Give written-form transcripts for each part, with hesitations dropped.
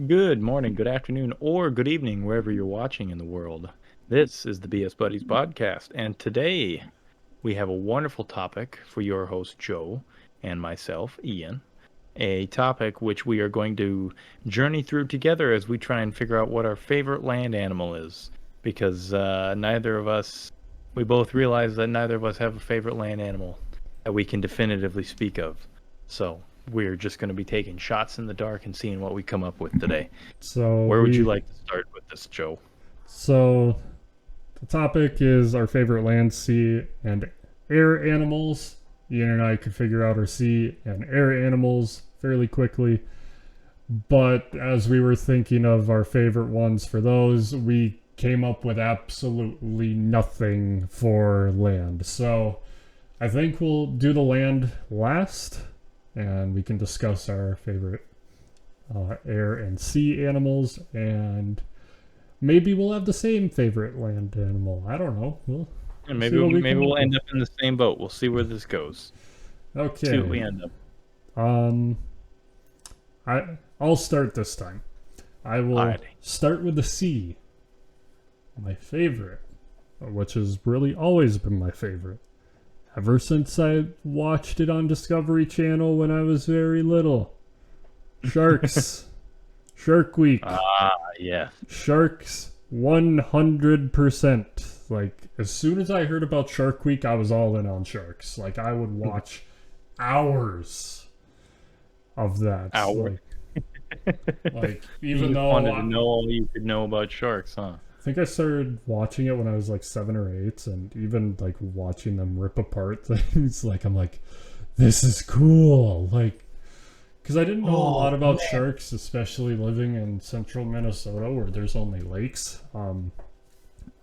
Good morning, good afternoon, or good evening, wherever you're watching in the world. This is the BS Buddies podcast, and today we have a wonderful topic for your host, Joe, and myself, Ian. A topic which we are going to journey through together as we try and figure out what our favorite land animal is. Because we both realize that neither of us have a favorite land animal that we can definitively speak of. So we're just going to be taking shots in the dark and seeing what we come up with today. So Where would you we like to start with this, Joe? so the topic is our favorite land, sea, and air animals. Ian and I could figure out our sea and air animals fairly quickly. But as we were thinking of our favorite ones for those, we came up with absolutely nothing for land. So I think we'll do the land last, and we can discuss our favorite air and sea animals, and maybe we'll have the same favorite land animal. I don't know. We'll And see what we maybe come we'll up end with. up in the same boat. We'll see where this goes. See what Okay. we end up. Um, I'll start this time. I will Alrighty. start with the sea. My favorite, which has really always been my favorite, ever since I watched it on Discovery Channel when I was very little. Sharks. Shark Week. Ah, yes. Sharks 100%. Like, as soon as I heard about Shark Week, I was all in on sharks. Like, I would watch hours of that. Hour. Like You even just though wanted to I know all you could know about sharks, huh? think I started watching it when I was like 7 or 8, and even like watching them rip apart things, like I'm like, this is cool. Like, because I didn't know a Oh lot about man. sharks, especially living in central Minnesota where there's only lakes.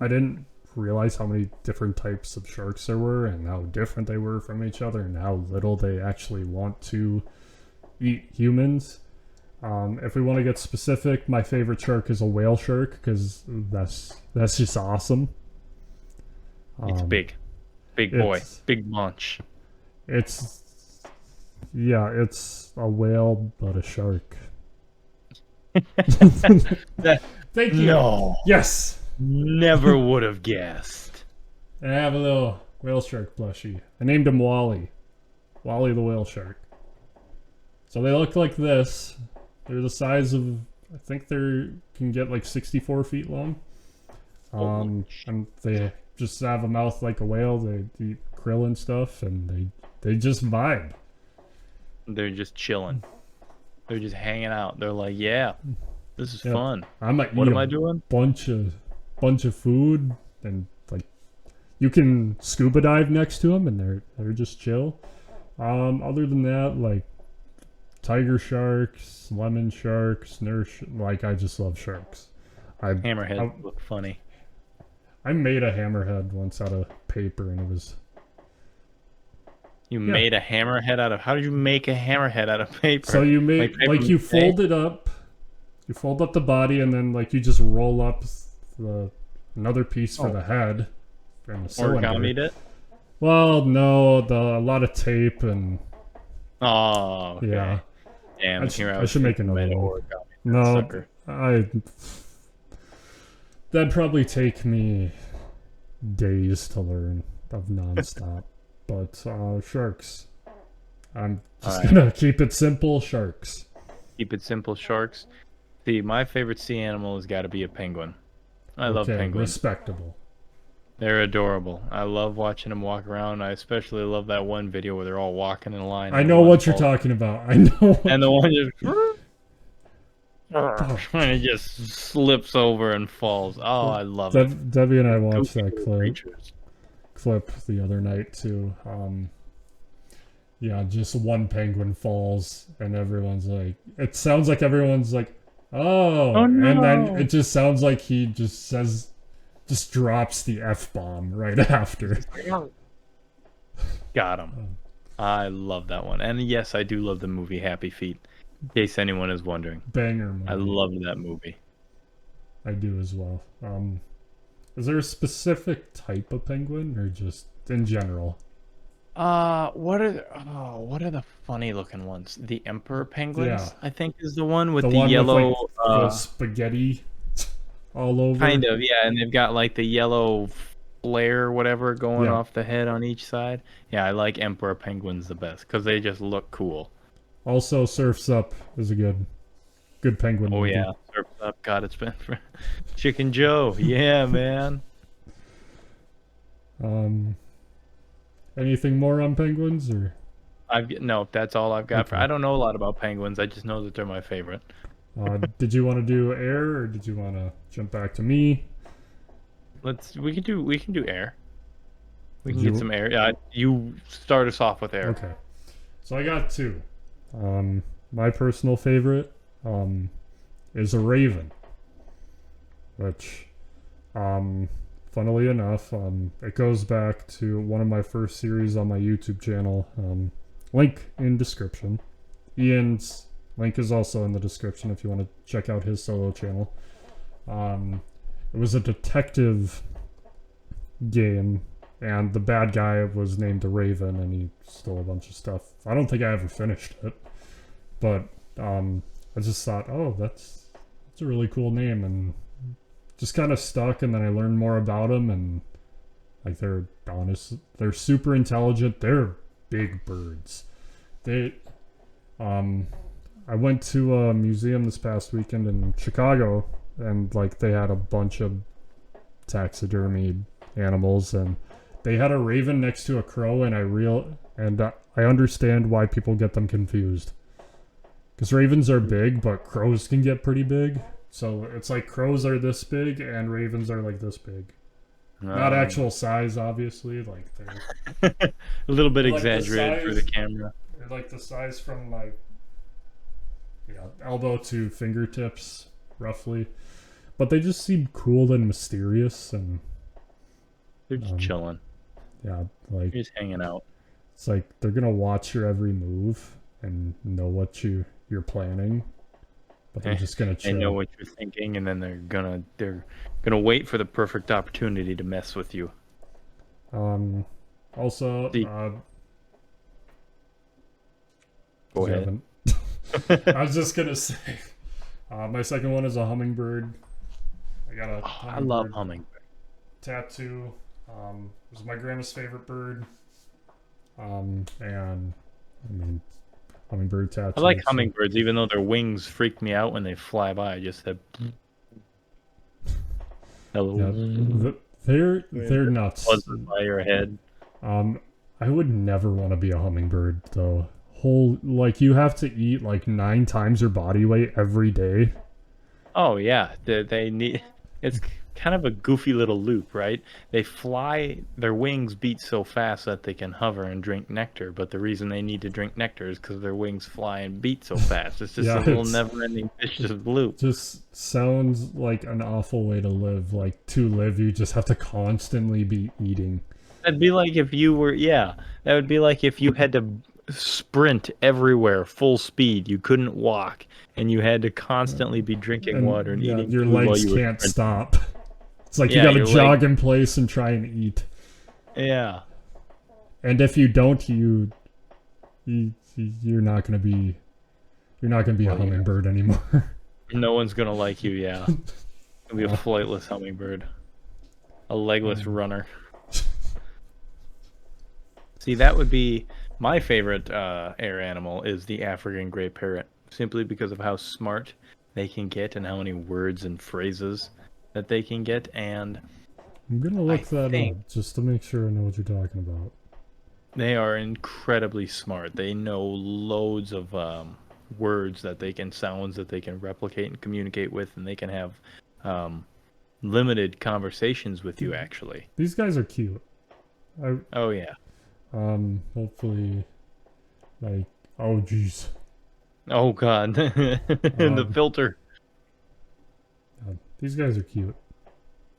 I didn't realize how many different types of sharks there were and how different they were from each other and how little they actually want to eat humans. If we want to get specific, my favorite shark is a whale shark because that's just awesome. It's Um, big. Big boy. it's Big munch. it's yeah, it's a whale but a shark. That Thank you. no. Yes, Never would have guessed. and I have a little whale shark plushie. I named him Wally. Wally the whale shark. So they look like this. They're the size of, I think they can get like 64 feet long. And they just have a mouth like a whale. They eat krill and stuff, and they just vibe. They're just chilling. They're just hanging out. They're like, yeah, this is Yeah, fun. I might What eat am a I doing? bunch of food, and like you can scuba dive next to them, and they're just chill. Other than that, like tiger sharks, lemon sharks, nurse, like I just love sharks. I Hammerheads I, look funny. I made a hammerhead once out of paper, and it was You yeah. made a hammerhead out of. How did you make a hammerhead out of So paper? you Like make paper like you mache? fold it up, you fold up the body, and then like you just roll up the another piece for Oh, the head and the cylinder. origamied it? Well, no, a lot of tape and Oh, okay. yeah. Damn, here I I was should make thinking you another made an one. origami, that No, sucker. I that'd probably take me days to learn of nonstop. But sharks. I'm All just right, gonna keep it simple. Sharks. keep it simple, sharks. See, my favorite sea animal has got to be a penguin. I love Okay, penguins. respectable. They're adorable. I love watching them walk around. I especially love that one video where they're all walking in line I and the know one what you're falls, talking about. I know and what the you. one just Oh, and it just slips over and falls. Oh, I love it. Debbie and I They're watched goofy that little clip creatures. clip the other night too. Yeah, just one penguin falls, and everyone's like, it sounds like everyone's like, oh, Oh and then it no! just sounds like he just says, just drops the f bomb right after. Got him. Um, I love that one. And yes, I do love the movie Happy Feet. In case anyone is wondering, Banger I movie. loved that movie. I do as well. Is there a specific type of penguin, or just in general? what are the funny looking ones? The emperor Yeah, penguins, I think, is the one the with the one with yellow, like the spaghetti all kind over. of, yeah, and they've got like the yellow flare, whatever, going Yeah. off the head on each side. Yeah, I like emperor penguins the best because they just look cool. Also, Surfs Up is a good penguin Oh movie. yeah, Surf's Up. God, it's been for Chicken Joe. Yeah, man. Um, anything more on penguins or No, that's all I've got for. okay? I don't know a lot about penguins. I just know that they're my favorite. Did you want to do air or did you want to jump back to me? We can do air. We Did can get you? some air. You start us off with air. Okay. So I got two. My personal favorite is a raven, which, um, funnily enough, it goes back to one of my first series on my YouTube channel. Link in description. Ian's link is also in the description if you want to check out his solo channel. Um, it was a detective game, and the bad guy was named the Raven, and he stole a bunch of stuff. I don't think I ever finished it, but I just thought, oh, that's a really cool name, and just kind of stuck. And then I learned more about them, and like they're super intelligent. They're big birds. They um I went to a museum this past weekend in Chicago, and like they had a bunch of taxidermy animals, and they had a raven next to a crow, and I understand why people get them confused. Because ravens are big, but crows can get pretty big. So it's like crows are this big, and ravens are like this big. Not Um, actual size, obviously. Like a little bit they're like the exaggerated for the size. camera. They're like the size from like elbow to fingertips, roughly. But they just seem cool and mysterious, and They're just um, chilling. yeah, like They're just hanging out. it's like they're gonna watch your every move and know what you're planning, but they're just gonna They know chill. what you're thinking, and then they're gonna wait for the perfect opportunity to mess with you. Um, also, See, did go you have ahead. an? I was just gonna say, my second one is a hummingbird. I got a Oh, I love hummingbird humming. tattoo. It was my grandma's favorite bird. And I mean, hummingbird I like tattoo. So hummingbirds, even though their wings freak me out when they fly by. I just have yeah, hello. they're nuts. Buzzes by your head. Um, I would never want to be a hummingbird though. Whole like you have to eat like 9 times your body weight every day. Oh yeah, they need. It's kind of a goofy little loop, right? They fly, their wings beat so fast that they can hover and drink nectar. But the reason they need to drink nectar is because their wings fly and beat so fast. It's just a Yeah, little it's never-ending it vicious loop. just sounds like an awful way to live. Like to live, you just have to constantly be eating. That'd be like if you were, yeah, that would be like if you had to sprint everywhere full speed. You couldn't walk, and you had to constantly be drinking water And and yeah, eating your food while legs you were can't sprinting. stop. It's like you Yeah, got to your leg. jog in place and try and eat. Yeah. And if you don't, you're not gonna be a Well, yeah. hummingbird anymore. No one's gonna like you. Yeah. You'll be a Uh, flightless hummingbird, a legless um, runner. See, that would be my favorite air animal is the African gray parrot, simply because of how smart they can get and how many words and phrases that they can get. And I'm gonna I look that think up just to make sure I know what you're talking about. they are incredibly smart. They know loads of words that they can, sounds that they can replicate and communicate with, and they can have um, limited conversations with you, actually. These guys are cute. I Oh, yeah. hopefully like oh jeez. Oh, God. And the Um, filter. these guys are cute.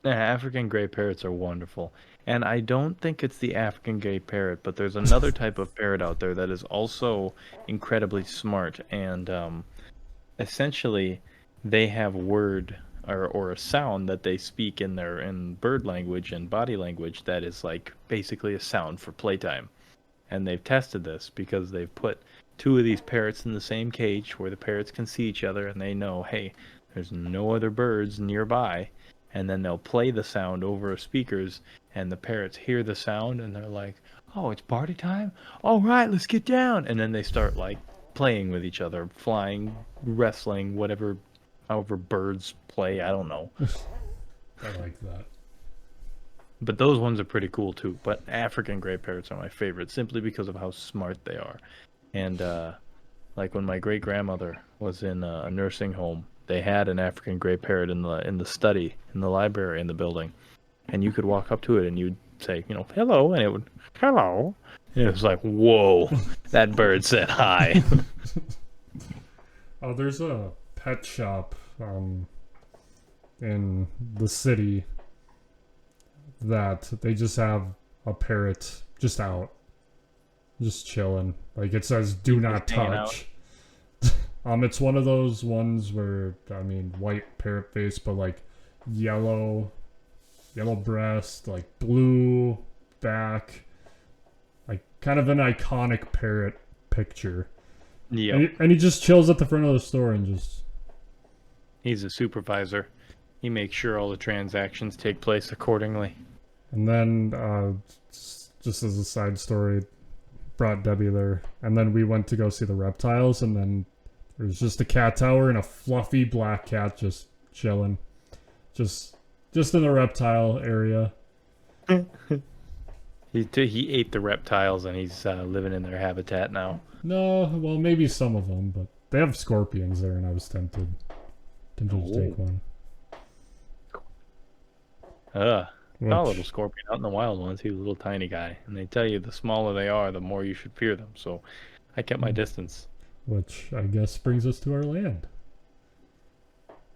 Yeah, African gray parrots are wonderful. And I don't think it's the African gray parrot, but there's another type of parrot out there that is also incredibly smart. And essentially, they have word or a sound that they speak in their in bird language and body language that is like basically a sound for playtime. and they've tested this because they've put two of these parrots in the same cage where the parrots can see each other and they know, hey, there's no other birds nearby, and then they'll play the sound over speakers, and the parrots hear the sound and they're like, oh, it's party time? All right, let's get down. And then they start like playing with each other, flying, wrestling, whatever, however birds play, I don't know. I like that. But those ones are pretty cool too. But African gray parrots are my favorite simply because of how smart they are. And like when my great grandmother was in a nursing home, they had an African gray parrot in the study, in the library, in the building, and you could walk up to it and you'd say, hello, and it would hello. And it was like, whoa, that bird said hi. Oh, there's a pet shop in the city that they just have a parrot just out, just chilling. Like it says, "Do not touch." It's one of those ones where white parrot face, but like yellow breast, like blue back, like kind of an iconic parrot picture. Yeah, and he just chills at the front of the store and just. He's a supervisor. He makes sure all the transactions take place accordingly. And then, just as a side story, brought Debbie there, and then we went to go see the reptiles, and then there's just a cat tower and a fluffy black cat just chilling, just in the reptile area. He ate the reptiles and he's living in their habitat now. No, well maybe some of them, but they have scorpions there, and I was tempted to just take one. Saw a little scorpion out in the wild once. He was a little tiny guy, and they tell you the smaller they are, the more you should fear them. So I kept my distance. Which I guess brings us to our land.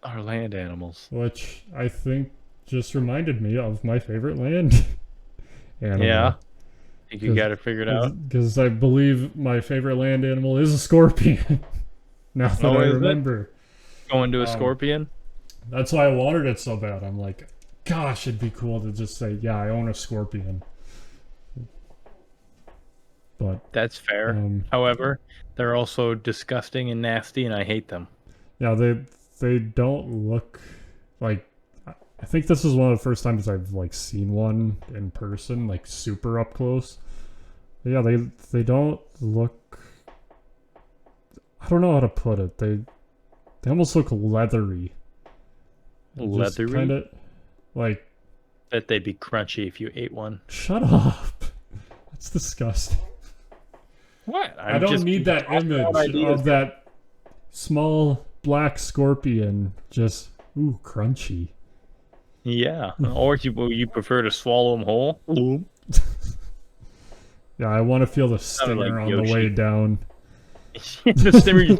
Our land animals. Which I think just reminded me of my favorite land animal. Yeah. I think you got it figured out. Because I believe my favorite land animal is a scorpion. Now that I remember. Going to a scorpion? That's why I wanted it so bad. I'm like, gosh, it'd be cool to just say, yeah, I own a scorpion. But that's fair. However, they're also disgusting and nasty, and I hate them. Yeah, they don't look like. I think this is one of the first times I've like seen one in person, like super up close. But yeah, they don't look. I don't know how to put it. They almost look leathery. Leathery? Kind of like. Bet they'd be crunchy if you ate one. Shut up. That's disgusting. What? I don't need that image of that small black scorpion just crunchy. Yeah, or you prefer to swallow them whole? Yeah, I want to feel the stinger on the way down. The stinger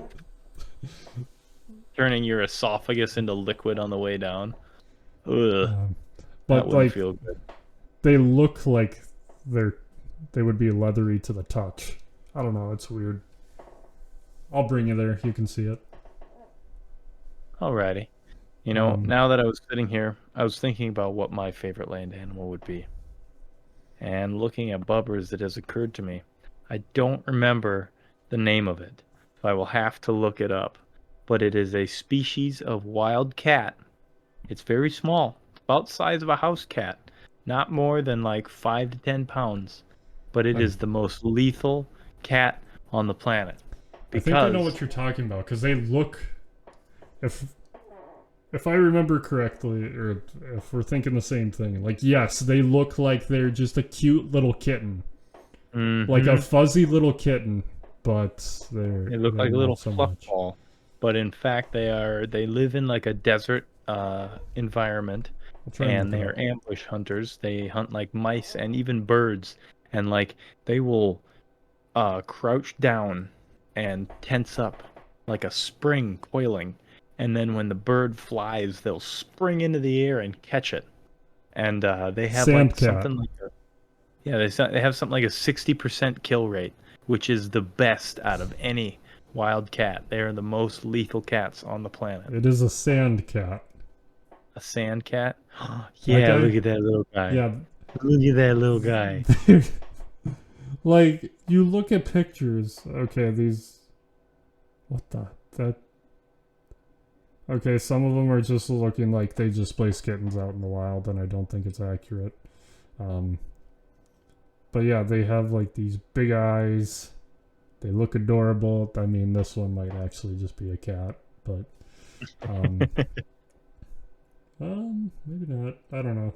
turning your esophagus into liquid on the way down. Ugh. But that wouldn't feel good. They look like they would be leathery to the touch. I don't know, it's weird. I'll bring you there, you can see it. Alrighty. Now that I was sitting here, I was thinking about what my favorite land animal would be. And looking at Bubbers, it has occurred to me. I don't remember the name of it, so I will have to look it up. But it is a species of wild cat. It's very small, about the size of a house cat. Not more than like 5 to 10 pounds. But it is the most lethal cat on the planet. I think I know what you're talking about, because they look... If I remember correctly, or if we're thinking the same thing, like, yes, they look like they're just a cute little kitten. Mm-hmm. Like a fuzzy little kitten, but they look like a little fluff ball. But in fact, they live in like a desert environment, and they are ambush hunters. They hunt like mice and even birds, and like they will crouch down and tense up like a spring coiling. And then when the bird flies, they'll spring into the air and catch it. And they have something like they have something like a 60% kill rate, which is the best out of any wild cat. They are the most lethal cats on the planet. It is a sand cat. A sand cat? Yeah, look at that little guy. Yeah. Look at that little guy. Like, you look at pictures. Okay, these. What the that? Okay, some of them are just looking like they just place kittens out in the wild, and I don't think it's accurate. Um, but yeah, they have like these big eyes. They look adorable. I mean, this one might actually just be a cat, but um, maybe not. I don't know.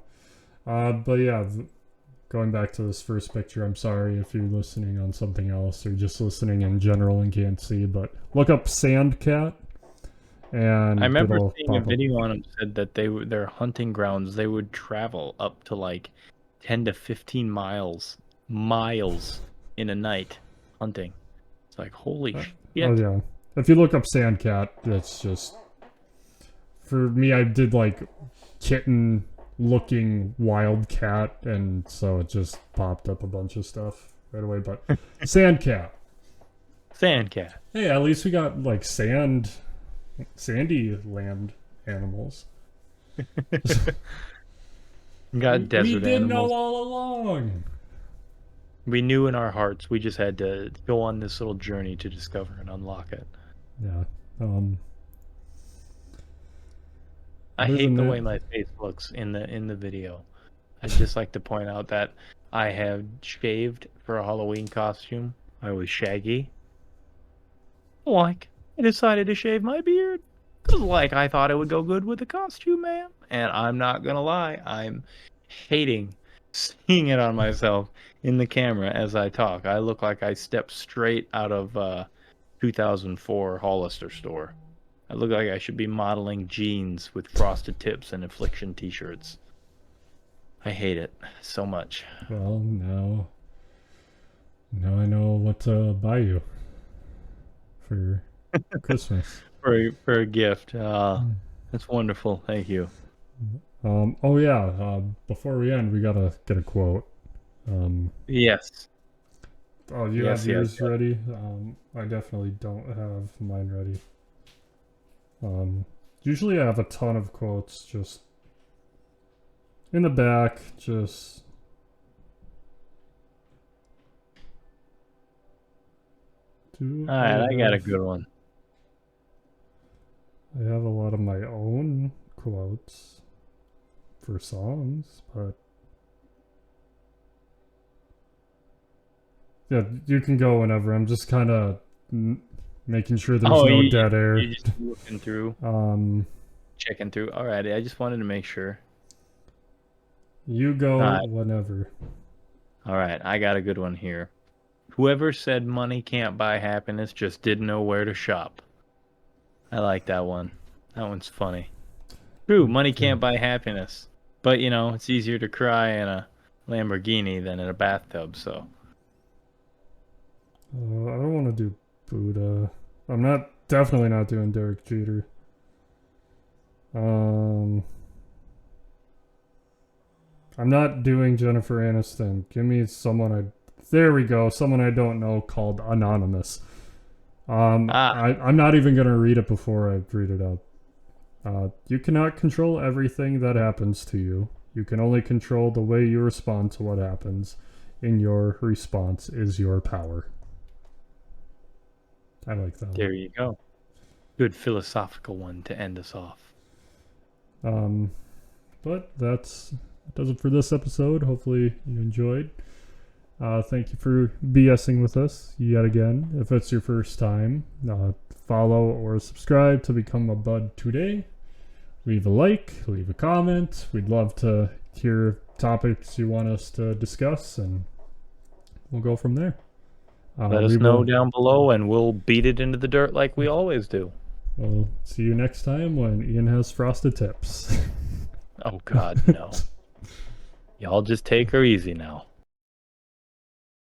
But yeah, going back to this first picture, I'm sorry if you're listening on something else or just listening in general and can't see, but look up sand cat I and remember it'll seeing a pop up. video on them said that their hunting grounds, they would travel up to like 10 to 15 miles in a night hunting. It's like, holy Oh shit. yeah. If you look up sand cat, that's just for me. I did like kitten looking wild cat, and so it just popped up a bunch of stuff right away. But sand cat. Sand cat. Hey, at least we got like sandy land animals. We got We desert did animals. know all along. We knew in our hearts. We just had to go on this little journey to discover and unlock it. Yeah. I Other hate than the that, way my face looks in the video. I'd just like to point out that I have shaved for a Halloween costume. I was Shaggy. Like, I decided to shave my beard. Cause like I thought it would go good with the costume, man. And I'm not gonna lie, I'm hating seeing it on myself in the camera as I talk. I look like I stepped straight out of 2004 Hollister store. I look like I should be modeling jeans with frosted tips and Affliction t-shirts. I hate it so much. well, now I know what to buy you for Christmas. For a gift. Hmm. That's wonderful. Thank you. Oh yeah. Before we end, we gotta get a quote. Yes. Oh, you have Yes, yes, yours yes. ready? I definitely don't have mine ready. Usually I have a ton of quotes just in the back, just. Do All I right, I got a have? good one. I have a lot of my own quotes for songs, but yeah, you can go whenever. I'm just kind of making sure there's Oh, no you dead air. you just looking through, Um, checking through. All right, I just wanted to make sure. you All go right, whenever. all right, I got a good one here. Whoever said money can't buy happiness just didn't know where to shop. I like that one. That one's funny. True, money Okay. can't buy happiness, but you know it's easier to cry in a Lamborghini than in a bathtub. So I don't want to do Buddha. I'm not definitely not doing Derek Jeter. Um, I'm not doing Jennifer Aniston. Give me someone I. There we go. Someone I don't know called Anonymous. ah, I'm not even gonna read it before I read it out. You cannot control everything that happens to you. You can only control the way you respond to what happens. In your response is your power. I like that there you go. Good philosophical one to end us off. one. But that does it for this episode. Hopefully you enjoyed. Thank you for BSing with us yet again. If it's your first time, follow or subscribe to become a bud today. Leave a like, leave a comment. We'd love to hear topics you want us to discuss, and we'll go from there. Let We us know will down below, and we'll beat it into the dirt like we always do. we'll see you next time when Ian has frosted tips. Oh God, no. Y'all just take her easy now.